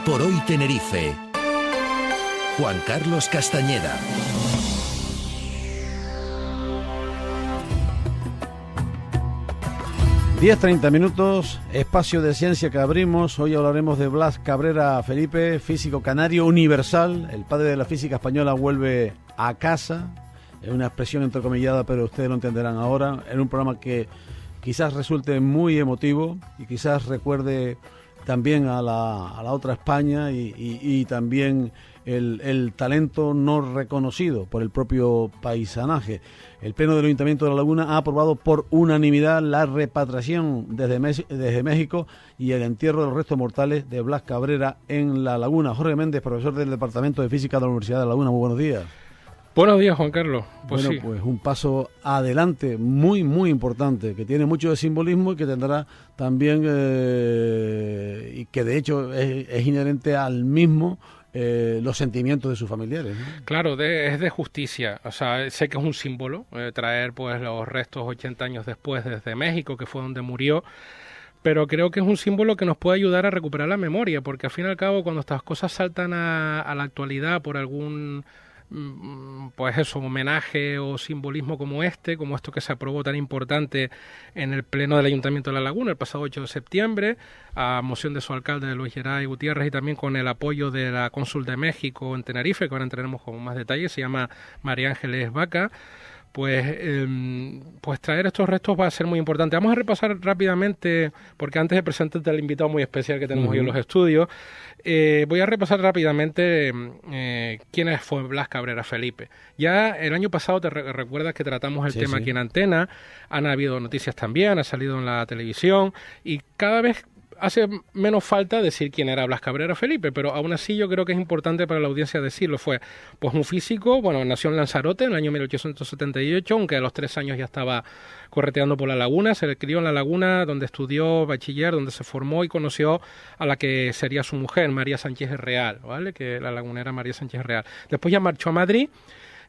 por Hoy Tenerife. Juan Carlos Castañeda. (10:30), espacio de ciencia que abrimos. Hoy hablaremos de Blas Cabrera Felipe, físico canario universal. El padre de la física española vuelve a casa. Es una expresión entrecomillada, pero ustedes lo entenderán ahora. En un programa que quizás resulte muy emotivo y quizás recuerde también a la otra España y también el talento no reconocido por el propio paisanaje. El Pleno del Ayuntamiento de La Laguna ha aprobado por unanimidad la repatriación desde México y el entierro de los restos mortales de Blas Cabrera en La Laguna. Jorge Méndez, profesor del Departamento de Física de la Universidad de La Laguna, muy buenos días. Buenos días, Juan Carlos. Pues bueno, sí. Pues un paso adelante muy, muy importante, que tiene mucho de simbolismo y que tendrá también, y que de hecho es inherente al mismo, los sentimientos de sus familiares, ¿no? Claro, es de justicia. O sea, sé que es un símbolo traer pues los restos 80 años después desde México, que fue donde murió, pero creo que es un símbolo que nos puede ayudar a recuperar la memoria, porque al fin y al cabo, cuando estas cosas saltan a la actualidad por algún pues eso, homenaje o simbolismo como esto que se aprobó tan importante en el Pleno del Ayuntamiento de La Laguna el pasado 8 de septiembre, a moción de su alcalde Luis Geray Gutiérrez y también con el apoyo de la cónsul de México en Tenerife, que ahora entraremos con más detalles, se llama María Ángeles Vaca. Pues traer estos restos va a ser muy importante. Vamos a repasar rápidamente, porque antes de presentarte al invitado muy especial que tenemos hoy en los estudios, voy a repasar rápidamente quién fue Blas Cabrera Felipe. Ya el año pasado te recuerdas que tratamos el tema aquí en Antena, han habido noticias también, ha salido en la televisión y cada vez hace menos falta decir quién era Blas Cabrera Felipe, pero aún así yo creo que es importante para la audiencia decirlo. Fue pues un físico, nació en Lanzarote en el año 1878, aunque a los 3 años ya estaba correteando por La Laguna. Se le crió en La Laguna, donde estudió bachiller, donde se formó y conoció a la que sería su mujer, María Sánchez Real, ¿vale? Que la lagunera María Sánchez Real. Después ya marchó a Madrid.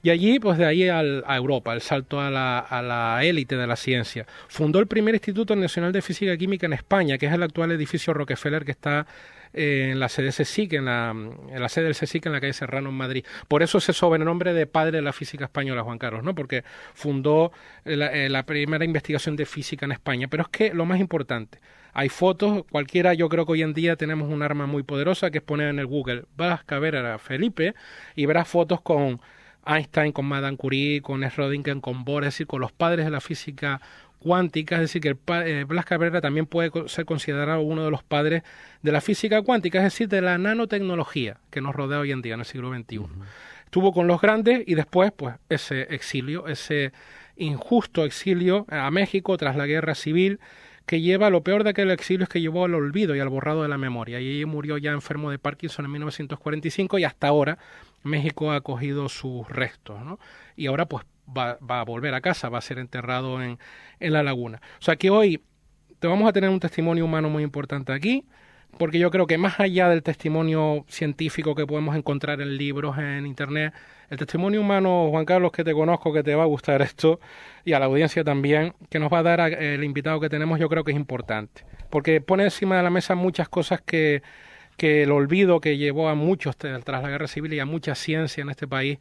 Y allí, pues de ahí a Europa, el salto a la élite de la ciencia. Fundó el primer Instituto Nacional de Física y Química en España, que es el actual edificio Rockefeller, que está en la sede CSIC, en la sede del CSIC en la calle Serrano, en Madrid. Por eso ese sobrenombre de padre de la física española, Juan Carlos, ¿no? Porque fundó la primera investigación de física en España. Pero es que lo más importante, hay fotos, cualquiera, yo creo que hoy en día tenemos un arma muy poderosa, que es poner en el Google Blas Cabrera Felipe, y verás fotos con Einstein, con Madame Curie, con Schrödinger, con Bohr, es decir, con los padres de la física cuántica. Es decir, que Blas Cabrera también puede ser considerado uno de los padres de la física cuántica, es decir, de la nanotecnología que nos rodea hoy en día en el siglo XXI. Estuvo con los grandes y después, pues, ese exilio, ese injusto exilio a México tras la guerra civil, que lleva, lo peor de aquel exilio es que llevó al olvido y al borrado de la memoria. Y ella murió ya enfermo de Parkinson en 1945 y hasta ahora México ha acogido sus restos, ¿no? Y ahora pues va a volver a casa, va a ser enterrado en La Laguna. O sea que hoy te vamos a tener un testimonio humano muy importante aquí, porque yo creo que más allá del testimonio científico que podemos encontrar en libros, en internet, el testimonio humano, Juan Carlos, que te conozco, que te va a gustar esto, y a la audiencia también, que nos va a dar el invitado que tenemos, yo creo que es importante, porque pone encima de la mesa muchas cosas que el olvido que llevó a muchos tras la guerra civil y a mucha ciencia en este país,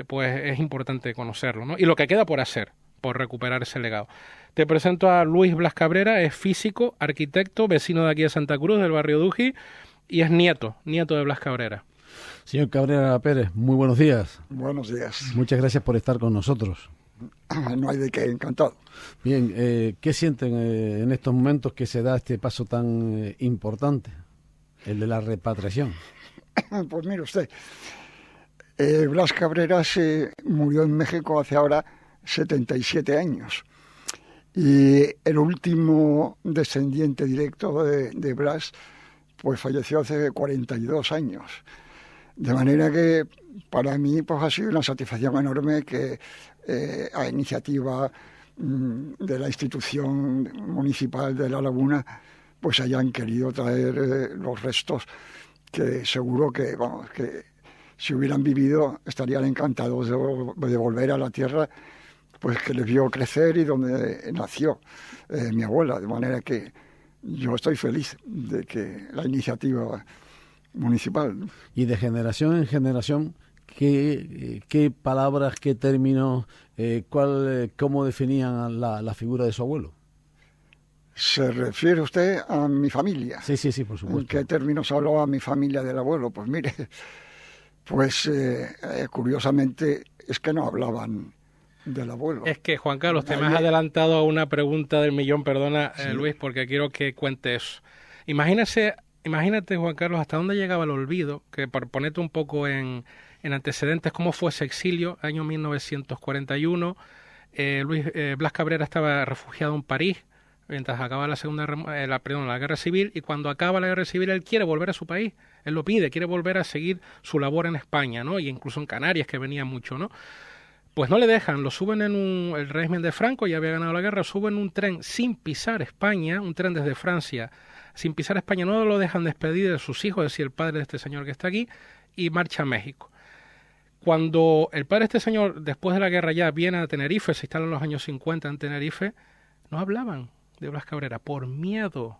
pues es importante conocerlo, ¿no? Y lo que queda por hacer, por recuperar ese legado. Te presento a Luis Blas Cabrera, es físico, arquitecto, vecino de aquí de Santa Cruz, del barrio de Uji, y es nieto de Blas Cabrera. Señor Cabrera Pérez, muy buenos días. Buenos días. Muchas gracias por estar con nosotros. No hay de qué, encantado. Bien, ¿qué sienten en estos momentos que se da este paso tan importante, el de la repatriación? Pues mire usted, Blas Cabrera se murió en México hace ahora 77 años. Y el último descendiente directo de Blas pues falleció hace 42 años. De manera que para mí pues ha sido una satisfacción enorme que a iniciativa de la institución municipal de La Laguna pues hayan querido traer los restos, que seguro que, que si hubieran vivido estarían encantados de volver a la tierra pues que les vio crecer y donde nació mi abuela. De manera que yo estoy feliz de que la iniciativa municipal. Y de generación en generación, ¿qué palabras, qué términos, cómo definían la figura de su abuelo? ¿Se refiere usted a mi familia? Sí, por supuesto. ¿En qué términos hablaba mi familia del abuelo? Pues mire, pues curiosamente es que no hablaban del abuelo. Es que, Juan Carlos, te me has adelantado a una pregunta del millón, perdona, Sí. Luis, porque quiero que cuentes. Imagínate, Juan Carlos, hasta dónde llegaba el olvido, que por ponerte un poco en antecedentes, cómo fue ese exilio, año 1941. Blas Cabrera estaba refugiado en París mientras acaba la Guerra Civil, y cuando acaba la Guerra Civil él quiere volver a su país, él lo pide, quiere volver a seguir su labor en España, ¿no? Y incluso en Canarias, que venía mucho, ¿no? Pues no le dejan, lo suben el régimen de Franco, ya había ganado la guerra, suben un tren sin pisar España, un tren desde Francia, sin pisar España, no lo dejan despedir de sus hijos, es decir, el padre de este señor que está aquí, y marcha a México. Cuando el padre de este señor, después de la guerra ya viene a Tenerife, se instala en los años 50 en Tenerife, no hablaban de Blas Cabrera por miedo,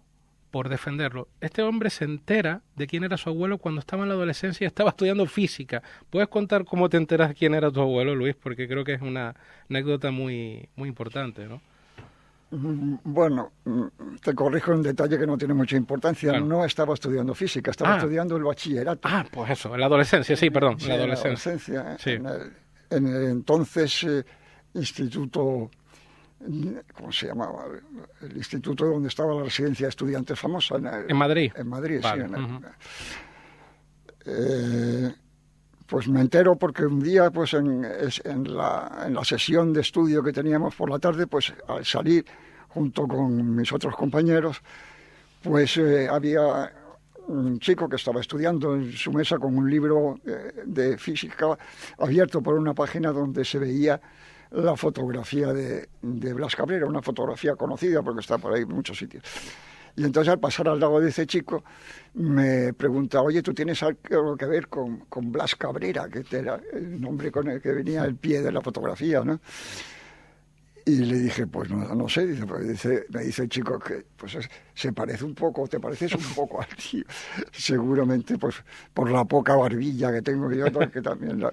por defenderlo. Este hombre se entera de quién era su abuelo cuando estaba en la adolescencia y estaba estudiando física. ¿Puedes contar cómo te enteras de quién era tu abuelo, Luis? Porque creo que es una anécdota muy, muy importante, ¿no? Bueno, te corrijo un detalle que no tiene mucha importancia. Claro. No estaba estudiando física, estaba estudiando el bachillerato. Pues eso, en la adolescencia, sí, perdón, Sí, en la adolescencia. Sí. En el entonces instituto, ¿cómo se llamaba? El instituto donde estaba la residencia de estudiantes famosa. ¿En Madrid? En Madrid, vale. Sí. Pues me entero porque un día, pues en la sesión de estudio que teníamos por la tarde, pues al salir junto con mis otros compañeros, pues había un chico que estaba estudiando en su mesa con un libro de física abierto por una página donde se veía la fotografía de Blas Cabrera, una fotografía conocida porque está por ahí en muchos sitios. Y entonces al pasar al lado de ese chico me pregunta, oye, ¿tú tienes algo que ver con Blas Cabrera? Que era el nombre con el que venía el pie de la fotografía, ¿no? Y le dije, pues no sé, me dice el chico que pues se parece un poco, te pareces un poco al tío. Seguramente pues por la poca barbilla que tengo yo, que también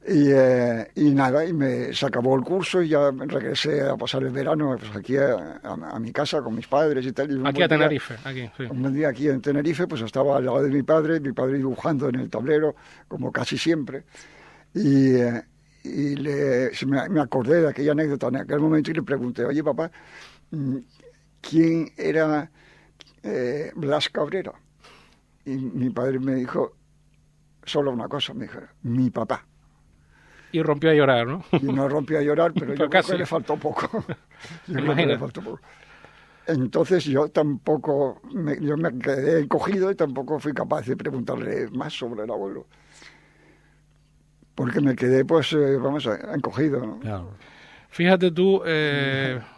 y nada, se acabó el curso y ya regresé a pasar el verano pues aquí a mi casa con mis padres y tal. Y aquí a Tenerife, aquí, sí. Un día aquí en Tenerife, pues estaba al lado de mi padre dibujando en el tablero, como casi siempre. Me acordé de aquella anécdota en aquel momento y le pregunté, oye papá, ¿quién era Blas Cabrera? Y mi padre me dijo solo una cosa, me dijo, mi papá. Y rompió a llorar, ¿no? Y no rompió a llorar, pero yo creo que le faltó poco. Entonces yo tampoco, yo me quedé encogido y tampoco fui capaz de preguntarle más sobre el abuelo. Porque me quedé, pues, encogido, ¿no? Claro. Fíjate tú,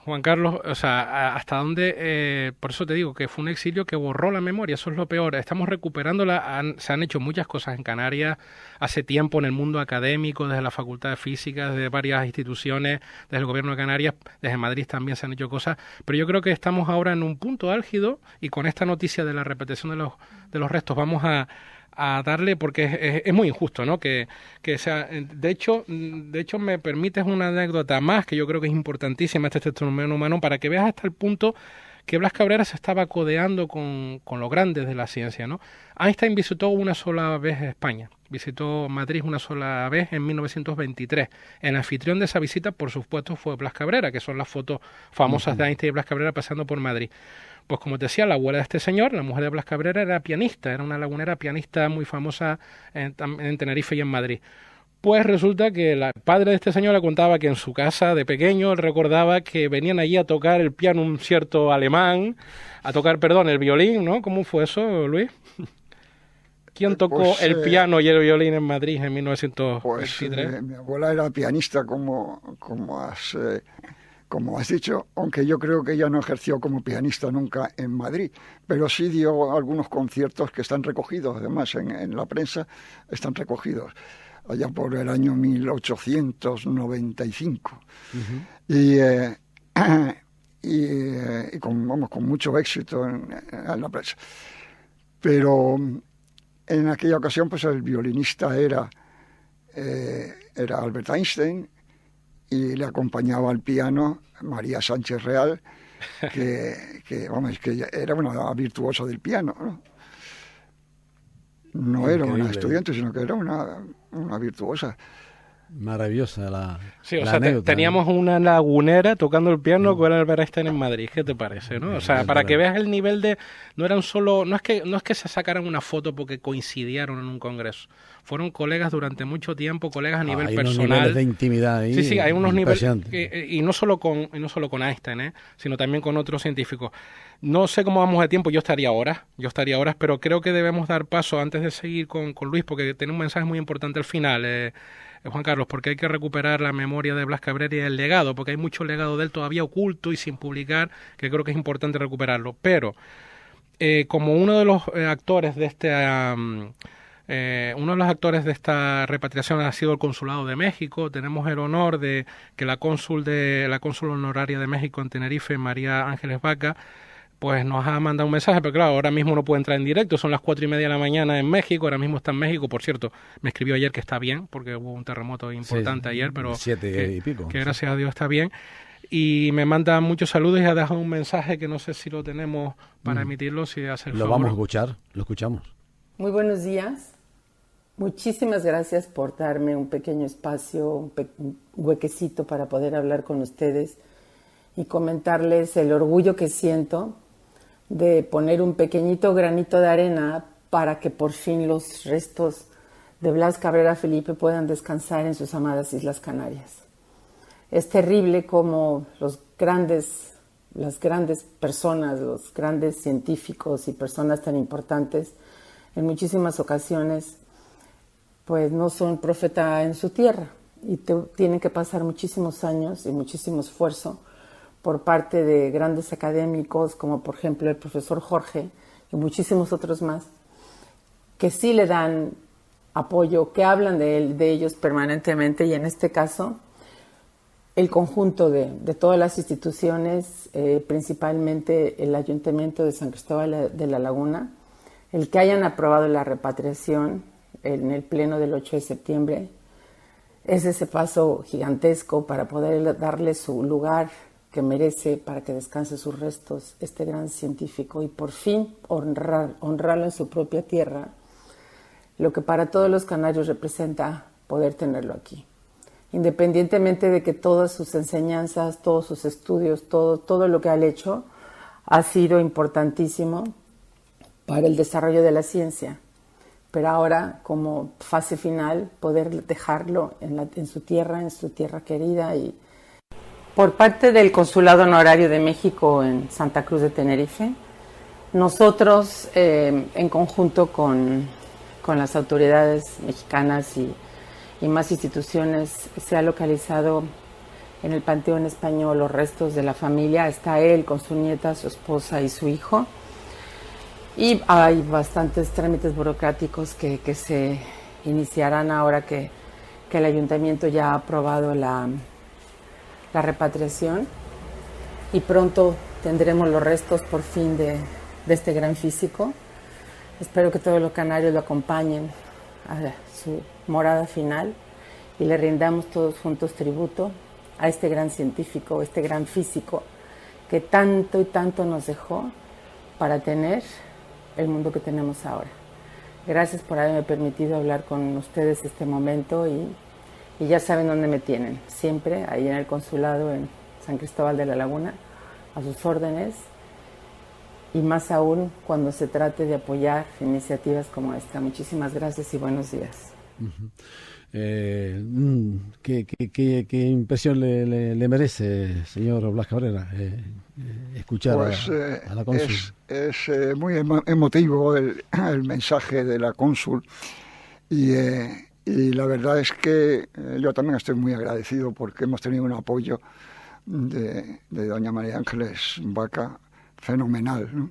Juan Carlos, o sea, hasta dónde, por eso te digo que fue un exilio que borró la memoria, eso es lo peor. Estamos recuperándola, se han hecho muchas cosas en Canarias hace tiempo en el mundo académico, desde la Facultad de Física, desde varias instituciones, desde el Gobierno de Canarias, desde Madrid también se han hecho cosas, pero yo creo que estamos ahora en un punto álgido y con esta noticia de la repetición de los restos vamos a darle, porque es muy injusto, ¿no? Que sea, de hecho me permites una anécdota más que yo creo que es importantísima, este testimonio humano, para que veas hasta el punto que Blas Cabrera se estaba codeando con los grandes de la ciencia, ¿no? Einstein visitó una sola vez España, visitó Madrid una sola vez en 1923. El anfitrión de esa visita, por supuesto, fue Blas Cabrera, que son las fotos famosas de Einstein y Blas Cabrera pasando por Madrid. Pues como te decía, la abuela de este señor, la mujer de Blas Cabrera, era pianista, era una lagunera pianista muy famosa en Tenerife y en Madrid. Pues resulta que el padre de este señor le contaba que en su casa de pequeño él recordaba que venían allí a tocar el piano un cierto alemán, el violín, ¿no? ¿Cómo fue eso, Luis? ¿Quién tocó el piano y el violín en Madrid en 1923? Pues mi abuela era pianista, como has dicho, aunque yo creo que ella no ejerció como pianista nunca en Madrid, pero sí dio algunos conciertos que están recogidos, además en la prensa están recogidos, allá por el año 1895. Uh-huh. Y con mucho éxito en la prensa. Pero en aquella ocasión, pues el violinista era Albert Einstein y le acompañaba al piano María Sánchez Real, que era una virtuosa del piano, ¿no? No era una estudiante, sino que era una virtuosa. Maravillosa la Sí, o la sea, anécdota, teníamos una lagunera tocando el piano con Albert Einstein en Madrid, ¿qué te parece, no? O sea, para que veas el nivel de... No es que se sacaran una foto porque coincidieron en un congreso. Fueron colegas durante mucho tiempo, colegas a nivel hay personal. unos niveles de intimidad ahí. Sí, hay unos niveles, impresionantes. y no solo con Einstein, sino también con otros científicos. No sé cómo vamos de tiempo, yo estaría horas, pero creo que debemos dar paso antes de seguir con Luis, porque tiene un mensaje muy importante al final, Juan Carlos, porque hay que recuperar la memoria de Blas Cabrera y el legado, porque hay mucho legado de él todavía oculto y sin publicar, que creo que es importante recuperarlo. Pero, como uno de los actores de esta repatriación ha sido el Consulado de México, tenemos el honor de que la cónsul honoraria de México en Tenerife, María Ángeles Vaca, pues nos ha mandado un mensaje, pero claro, ahora mismo no puede entrar en directo, son las 4:30 de la mañana en México, ahora mismo está en México, por cierto, me escribió ayer que está bien, porque hubo un terremoto importante ayer, pero 7 y pico. Que gracias a Dios está bien, y me manda muchos saludos y ha dejado un mensaje que no sé si lo tenemos para emitirlo, si hace el Lo favor. vamos a escuchar, lo escuchamos. Muy buenos días. Muchísimas gracias por darme un pequeño espacio, un huequecito para poder hablar con ustedes y comentarles el orgullo que siento de poner un pequeñito granito de arena para que por fin los restos de Blas Cabrera Felipe puedan descansar en sus amadas Islas Canarias. Es terrible cómo las grandes personas, los grandes científicos y personas tan importantes, en muchísimas ocasiones, pues no son profeta en su tierra y tienen que pasar muchísimos años y muchísimo esfuerzo por parte de grandes académicos, como por ejemplo el profesor Jorge y muchísimos otros más, que sí le dan apoyo, que hablan de ellos permanentemente, y en este caso el conjunto de todas las instituciones, principalmente el Ayuntamiento de San Cristóbal de la Laguna, el que hayan aprobado la repatriación en el pleno del 8 de septiembre, es ese paso gigantesco para poder darle su lugar que merece, para que descanse sus restos este gran científico y por fin honrarlo en su propia tierra, lo que para todos los canarios representa poder tenerlo aquí. Independientemente de que todas sus enseñanzas, todos sus estudios, todo lo que ha hecho ha sido importantísimo para el desarrollo de la ciencia, pero ahora como fase final poder dejarlo en su tierra querida. Y por parte del Consulado Honorario de México en Santa Cruz de Tenerife, nosotros en conjunto con las autoridades mexicanas y más instituciones, se ha localizado en el Panteón Español los restos de la familia. Está él con su nieta, su esposa y su hijo. Y hay bastantes trámites burocráticos que se iniciarán ahora que el ayuntamiento ya ha aprobado la repatriación, y pronto tendremos los restos por fin de este gran físico. Espero que todos los canarios lo acompañen a su morada final y le rindamos todos juntos tributo a este gran científico, este gran físico que tanto y tanto nos dejó para tener el mundo que tenemos ahora. Gracias por haberme permitido hablar con ustedes este momento, y ya saben dónde me tienen, siempre ahí en el consulado en San Cristóbal de la Laguna, a sus órdenes, y más aún cuando se trate de apoyar iniciativas como esta. Muchísimas gracias y buenos días. ¿Qué impresión le merece, señor Blas Cabrera, escuchar a la cónsul? Es muy emotivo el mensaje de la cónsul, y la verdad es que yo también estoy muy agradecido porque hemos tenido un apoyo de doña María Ángeles Vaca fenomenal, ¿no?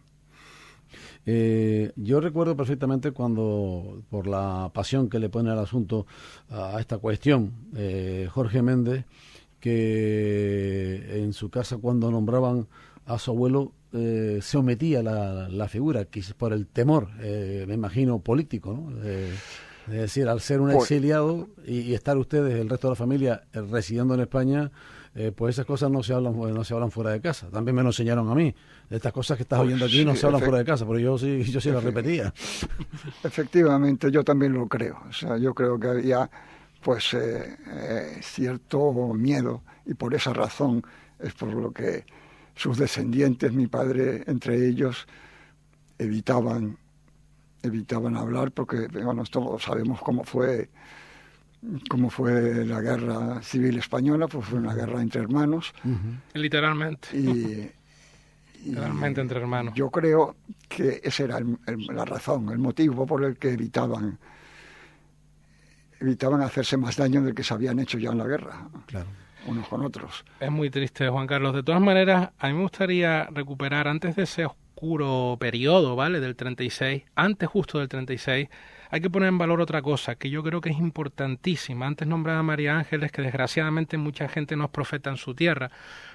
Yo recuerdo perfectamente cuando, por la pasión que le pone al asunto a esta cuestión, Jorge Méndez, que en su casa cuando nombraban a su abuelo se omitía la figura, quizás por el temor, me imagino, político, ¿no? Es decir, al ser un exiliado y estar ustedes, el resto de la familia, residiendo en España, pues esas cosas no se hablan fuera de casa. También me lo enseñaron a mí. Estas cosas que estás oyendo aquí no se hablan fuera de casa, pero yo sí las repetía. Efectivamente, yo también lo creo. O sea, yo creo que había pues cierto miedo, y por esa razón es por lo que sus descendientes, mi padre entre ellos, evitaban hablar, porque bueno, todos sabemos cómo fue la guerra civil española, pues fue una guerra entre hermanos. Literalmente. Literalmente entre hermanos. Yo creo que esa era la razón, el motivo por el que evitaban hacerse más daño del que se habían hecho ya en la guerra. Claro. Unos con otros. Es muy triste, Juan Carlos. De todas maneras, a mí me gustaría recuperar, antes de ese oscuro periodo, ¿vale?, del 36, antes justo del 36, hay que poner en valor otra cosa que yo creo que es importantísima. Antes nombraba a María Ángeles, que desgraciadamente mucha gente no es profeta en su tierra,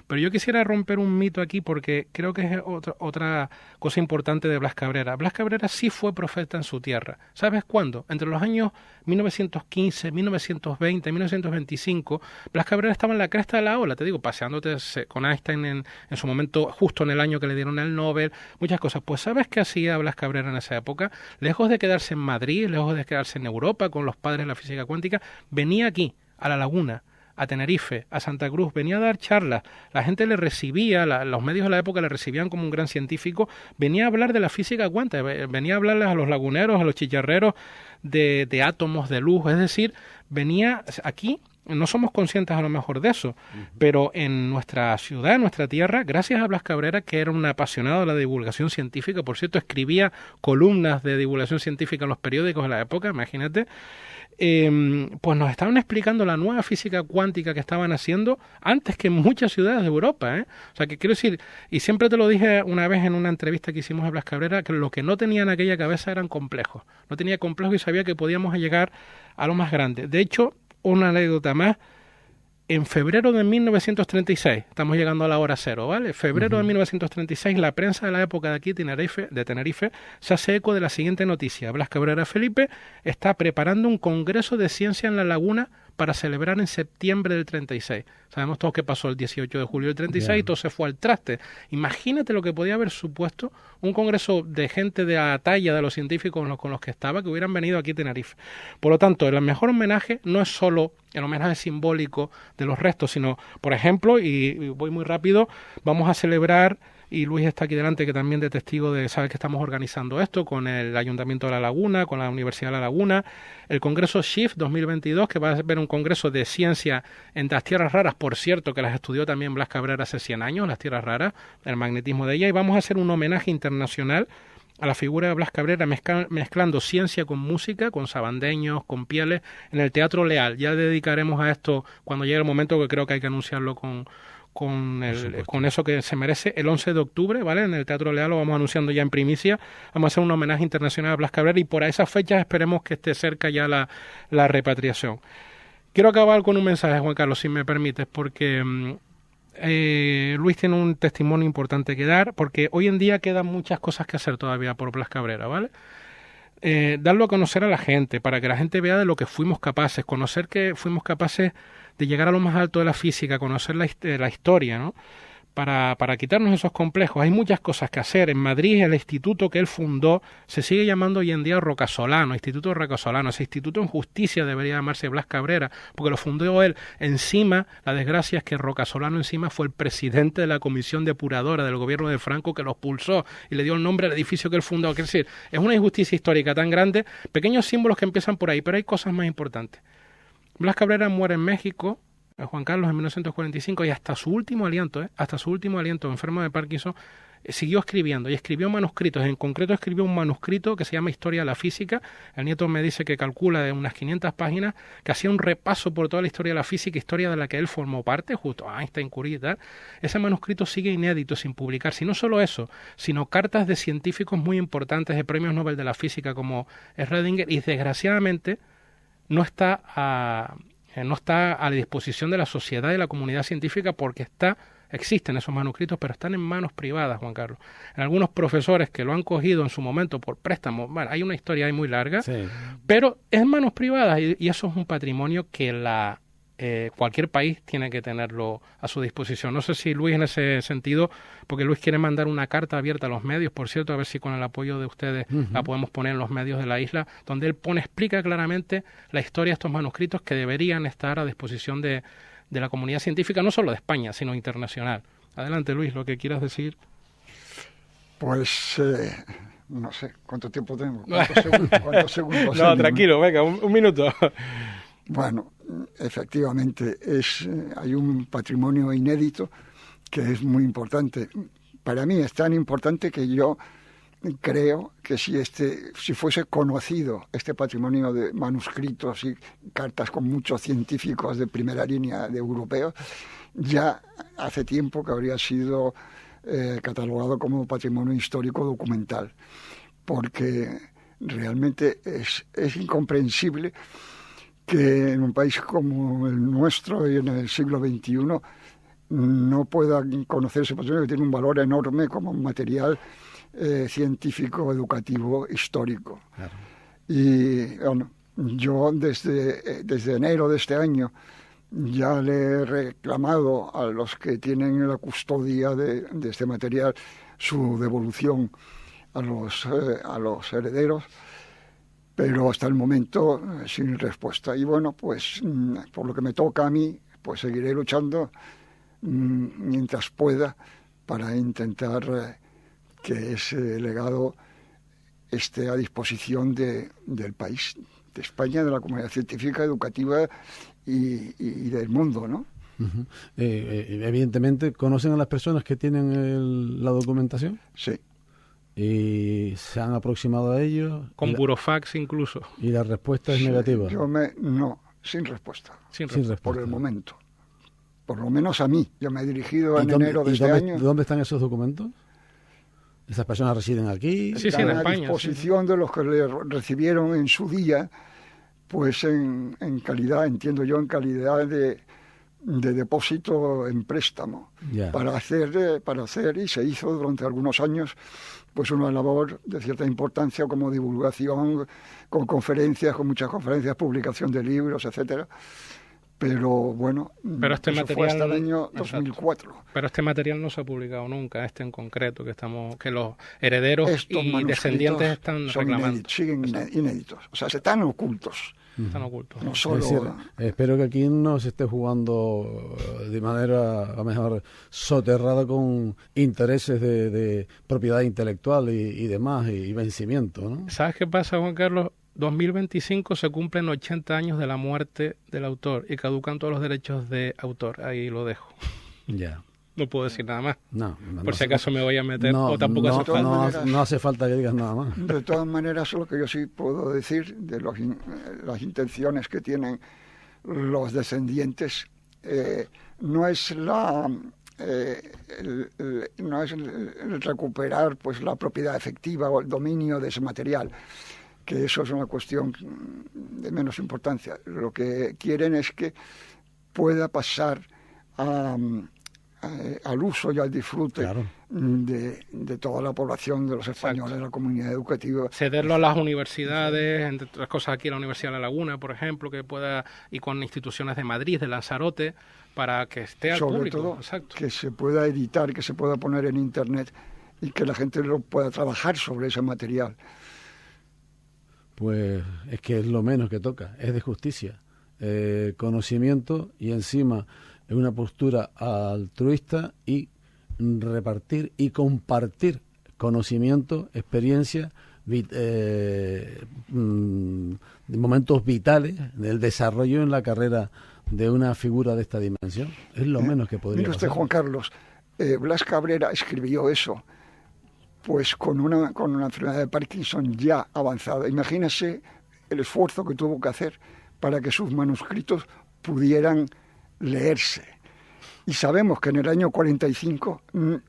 pero yo quisiera romper un mito aquí porque creo que es otra cosa importante de Blas Cabrera. Blas Cabrera sí fue profeta en su tierra. ¿Sabes cuándo? Entre los años 1915, 1920, 1925, Blas Cabrera estaba en la cresta de la ola, te digo, paseándote con Einstein en su momento, justo en el año que le dieron el Nobel, muchas cosas. Pues ¿sabes qué hacía Blas Cabrera en esa época? Lejos de quedarse en Madrid, lejos de quedarse en Europa con los padres de la física cuántica, venía aquí, a La Laguna, a Tenerife, a Santa Cruz, venía a dar charlas, la gente le recibía, los medios de la época le recibían como un gran científico, venía a hablar de la física cuántica, venía a hablarles a los laguneros, a los chicharreros de átomos, de luz, es decir, venía aquí. No somos conscientes a lo mejor de eso, pero en nuestra ciudad, en nuestra tierra, gracias a Blas Cabrera, que era un apasionado de la divulgación científica, por cierto, escribía columnas de divulgación científica en los periódicos de la época, imagínate, pues nos estaban explicando la nueva física cuántica que estaban haciendo antes que en muchas ciudades de Europa, ¿eh? O sea, que quiero decir, y siempre te lo dije una vez en una entrevista que hicimos a Blas Cabrera, que lo que no tenía en aquella cabeza eran complejos, no tenía complejos y sabía que podíamos llegar a lo más grande. De hecho, una anécdota más, en febrero de 1936, estamos llegando a la hora cero, ¿vale? Febrero de 1936, la prensa de la época de aquí, de Tenerife, se hace eco de la siguiente noticia. Blas Cabrera Felipe está preparando un congreso de ciencia en La Laguna para celebrar en septiembre del 36. Sabemos todos qué pasó el 18 de julio del 36 y todo se fue al traste. Imagínate lo que podía haber supuesto un congreso de gente de la talla de los científicos con los que estaba, que hubieran venido aquí a Tenerife. Por lo tanto, el mejor homenaje no es solo el homenaje simbólico de los restos, sino, por ejemplo, y voy muy rápido, vamos a celebrar, y Luis está aquí delante, que también de testigo de saber que estamos organizando esto con el Ayuntamiento de La Laguna, con la Universidad de La Laguna, el Congreso SHIFT 2022, que va a ser un congreso de ciencia en las tierras raras, por cierto, que las estudió también Blas Cabrera hace 100 años, las tierras raras, el magnetismo de ella, y vamos a hacer un homenaje internacional a la figura de Blas Cabrera, mezclando ciencia con música, con sabandeños, con pieles, en el Teatro Leal. Ya dedicaremos a esto cuando llegue el momento, que creo que hay que anunciarlo con eso que se merece, el 11 de octubre, ¿vale? En el Teatro Leal lo vamos anunciando ya en primicia. Vamos a hacer un homenaje internacional a Blas Cabrera y por esas fechas esperemos que esté cerca ya la repatriación. Quiero acabar con un mensaje, Juan Carlos, si me permites, porque Luis tiene un testimonio importante que dar, porque hoy en día quedan muchas cosas que hacer todavía por Blas Cabrera, ¿vale? Darlo a conocer a la gente, para que la gente vea de lo que fuimos capaces, conocer que fuimos capaces de llegar a lo más alto de la física, conocer la historia, ¿no? Para quitarnos esos complejos. Hay muchas cosas que hacer. En Madrid, el instituto que él fundó se sigue llamando hoy en día Rocasolano, Instituto Rocasolano. Ese instituto en justicia debería llamarse Blas Cabrera, porque lo fundó él. Encima, la desgracia es que Rocasolano encima fue el presidente de la comisión depuradora del gobierno de Franco, que lo expulsó y le dio el nombre al edificio que él fundó. Es decir, es una injusticia histórica tan grande. Pequeños símbolos que empiezan por ahí, pero hay cosas más importantes. Blas Cabrera muere en México, Juan Carlos, en 1945, y hasta su último aliento, enfermo de Parkinson, siguió escribiendo y escribió manuscritos. En concreto escribió un manuscrito que se llama Historia de la Física. El nieto me dice que calcula de unas 500 páginas, que hacía un repaso por toda la historia de la física, historia de la que él formó parte, justo Einstein, Curie y tal. Ese manuscrito sigue inédito, sin publicarse. Y no solo eso, sino cartas de científicos muy importantes, de premios Nobel de la física como Schrödinger, y desgraciadamente no está a la disposición de la sociedad y la comunidad científica porque está existen esos manuscritos, pero están en manos privadas, Juan Carlos. En algunos profesores que lo han cogido en su momento por préstamo, bueno, hay una historia ahí muy larga, sí, pero es en manos privadas y eso es un patrimonio que cualquier país tiene que tenerlo a su disposición. No sé si Luis, en ese sentido, porque Luis quiere mandar una carta abierta a los medios, por cierto, a ver si con el apoyo de ustedes la podemos poner en los medios de la isla, donde él explica claramente la historia de estos manuscritos que deberían estar a disposición de la comunidad científica, no solo de España, sino internacional. Adelante, Luis, lo que quieras decir. Pues no sé, ¿cuánto tiempo tengo? ¿Cuántos segundos? No, tranquilo, venga, un minuto. Bueno, efectivamente, hay un patrimonio inédito que es muy importante. Para mí es tan importante que yo creo que si fuese conocido este patrimonio de manuscritos y cartas con muchos científicos de primera línea de europeos, ya hace tiempo que habría sido catalogado como patrimonio histórico documental, porque realmente es incomprensible que en un país como el nuestro y en el siglo XXI no pueda conocerse patrimonio que tiene un valor enorme como material científico, educativo, histórico. Claro. Y bueno, yo desde enero de este año ya le he reclamado a los que tienen la custodia de este material su devolución a los herederos, pero hasta el momento sin respuesta. Y bueno, pues por lo que me toca a mí, pues seguiré luchando mientras pueda para intentar que ese legado esté a disposición del país, de España, de la comunidad científica, educativa y del mundo, ¿no? Uh-huh. Evidentemente, ¿conocen a las personas que tienen la documentación? Sí. ¿Y se han aproximado a ellos? Con burofax incluso. ¿Y la respuesta es negativa? No, sin respuesta. Sin respuesta. Por el momento. Por lo menos a mí. Yo me he dirigido en enero de este año. ¿Dónde están esos documentos? ¿Esas personas residen aquí? Sí, en España. A disposición de los que le recibieron en su día, pues en calidad, entiendo yo, en calidad de depósito en préstamo. Yeah. Para hacer, y se hizo durante algunos años, pues una labor de cierta importancia como divulgación, con conferencias, con muchas conferencias, publicación de libros, etcétera. Pero bueno, este eso fue hasta el año 2004. Pero este material no se ha publicado nunca, en concreto, que los herederos y descendientes están reclamando. Siguen inéditos, o sea, están ocultos. Están ocultos. No solo... Es decir, espero que aquí no se esté jugando de manera, a lo mejor, soterrada con intereses de propiedad intelectual y demás, y vencimiento, ¿no? ¿Sabes qué pasa, Juan Carlos? 2025 se cumplen 80 años de la muerte del autor y caducan todos los derechos de autor. Ahí lo dejo. Ya. No puedo decir nada más. No, por si acaso me voy a meter. O tampoco hace falta. No hace falta que digas nada más. De todas maneras, lo que yo sí puedo decir de las intenciones que tienen los descendientes no es el recuperar pues la propiedad efectiva o el dominio de ese material, que eso es una cuestión de menos importancia. Lo que quieren es que pueda pasar al uso y al disfrute, claro, de toda la población, de los españoles, de la comunidad educativa. Cederlo a las universidades, entre otras cosas aquí la Universidad de La Laguna, por ejemplo, que pueda, y con instituciones de Madrid, de Lanzarote, para que esté al público. Sobre todo, exacto, que se pueda editar, que se pueda poner en Internet y que la gente lo pueda trabajar sobre ese material. Pues es que es lo menos que toca, es de justicia. Conocimiento y encima una postura altruista y repartir y compartir conocimiento, experiencia, momentos vitales del desarrollo en la carrera de una figura de esta dimensión. Es lo menos que podría pasar. Mire usted, Juan Carlos, Blas Cabrera escribió eso pues con una enfermedad de Parkinson ya avanzada. Imagínese el esfuerzo que tuvo que hacer para que sus manuscritos pudieran leerse. Y sabemos que en el año 45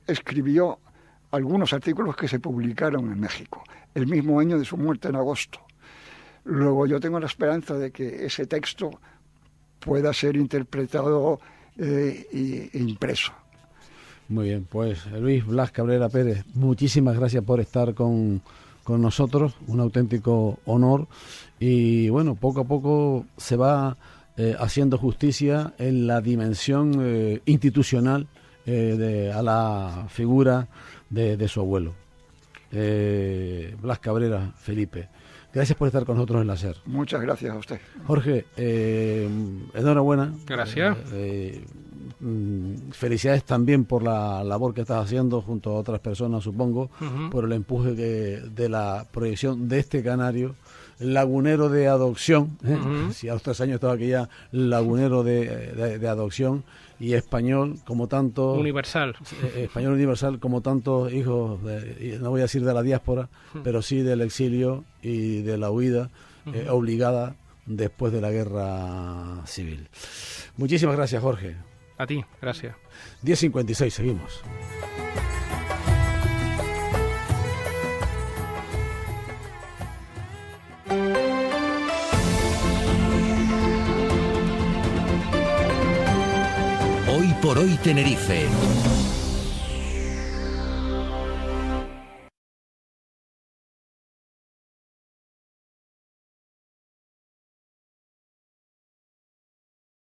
escribió algunos artículos que se publicaron en México, el mismo año de su muerte, en agosto. Luego yo tengo la esperanza de que ese texto pueda ser interpretado e impreso. Muy bien, pues Luis Blas Cabrera Pérez, muchísimas gracias por estar con nosotros, un auténtico honor. Y bueno, poco a poco se va haciendo justicia en la dimensión institucional a la figura de su abuelo, Blas Cabrera Felipe. Gracias por estar con nosotros en la SER. Muchas gracias a usted. Jorge, enhorabuena. Gracias. Felicidades también por la labor que estás haciendo junto a otras personas, supongo, por el empuje de la proyección de este canario lagunero de adopción. Si a los 3 años estaba aquí ya lagunero de adopción, y español como tanto Universal. Español universal como tantos hijos, no voy a decir de la diáspora, pero sí del exilio y de la huida obligada después de la guerra civil. Muchísimas gracias, Jorge. A ti, gracias. 10:56, seguimos. Hoy por hoy Tenerife.